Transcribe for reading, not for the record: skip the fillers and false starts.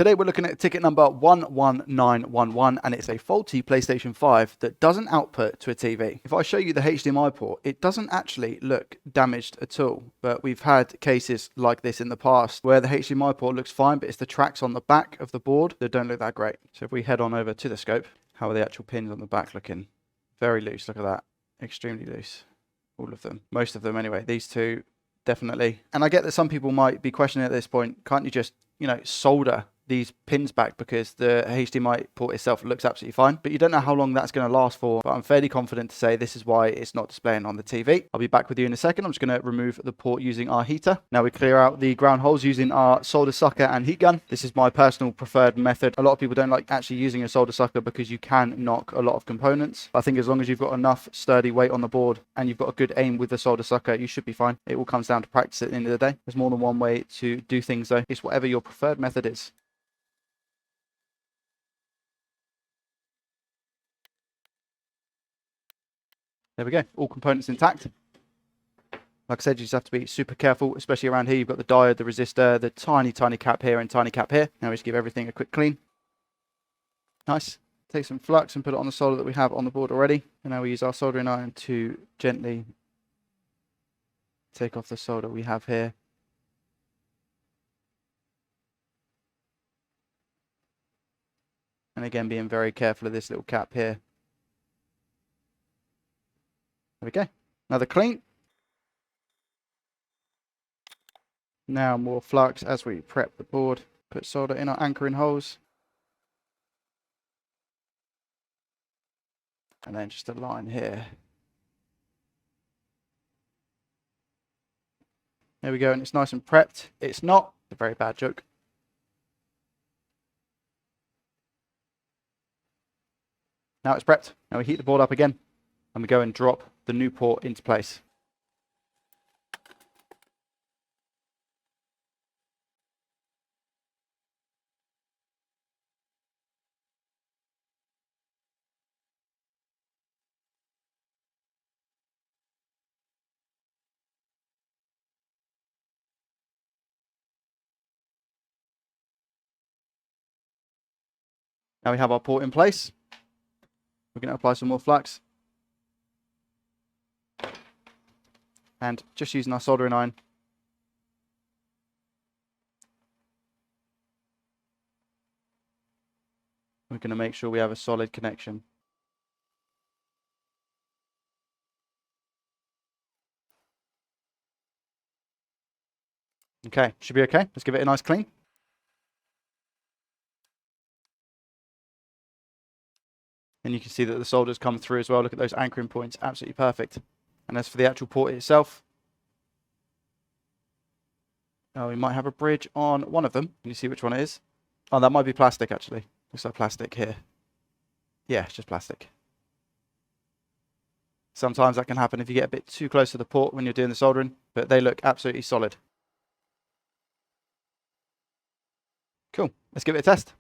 Today we're looking at ticket number 11911 and it's a faulty PlayStation 5 that doesn't output to a TV. If I show you the HDMI port, it doesn't actually look damaged at all, but we've had cases like this in the past where the HDMI port looks fine, but it's the tracks on the back of the board that don't look that great. So if we head on over to the scope, how are the actual pins on the back looking? Very loose, look at that, extremely loose. All of them, most of them anyway, these two definitely. And I get that some people might be questioning at this point, can't you just, solder these pins back because the HDMI port itself looks absolutely fine, but you don't know how long that's going to last for. But I'm fairly confident to say this is why it's not displaying on the TV. I'll be back with you in a second. I'm just going to remove the port using our heater. Now we clear out the ground holes using our solder sucker and heat gun. This is my personal preferred method. A lot of people don't like actually using a solder sucker because you can knock a lot of components. I think as long as you've got enough sturdy weight on the board and you've got a good aim with the solder sucker, you should be fine. It all comes down to practice at the end of the day. There's more than one way to do things though. It's whatever your preferred method is. There we go, all components intact. Like I said, you just have to be super careful, especially around here. You've got the diode, the resistor, the tiny cap here and tiny cap here. Now we just give everything a quick clean. Nice. Take some flux and put it on the solder that we have on the board already. And now we use our soldering iron to gently take off the solder we have here. And again, being very careful of this little cap here. There we go. Another clean. Now more flux as we prep the board. Put solder in our anchoring holes. And then just a line here. There we go, and it's nice and prepped. It's not. It's a very bad joke. Now it's prepped. Now we heat the board up again. And we go and drop the new port into place. Now we have our port in place. We're going to apply some more flux. And just using our soldering iron, we're going to make sure we have a solid connection. Okay, should be okay. Let's give it a nice clean. And you can see that the solder's come through as well. Look at those anchoring points, absolutely perfect. And as for the actual port itself, we might have a bridge on one of them. Can you see which one it is? Oh, that might be plastic actually. Looks like plastic here. Yeah, it's just plastic. Sometimes that can happen if you get a bit too close to the port when you're doing the soldering, but they look absolutely solid. Cool, let's give it a test.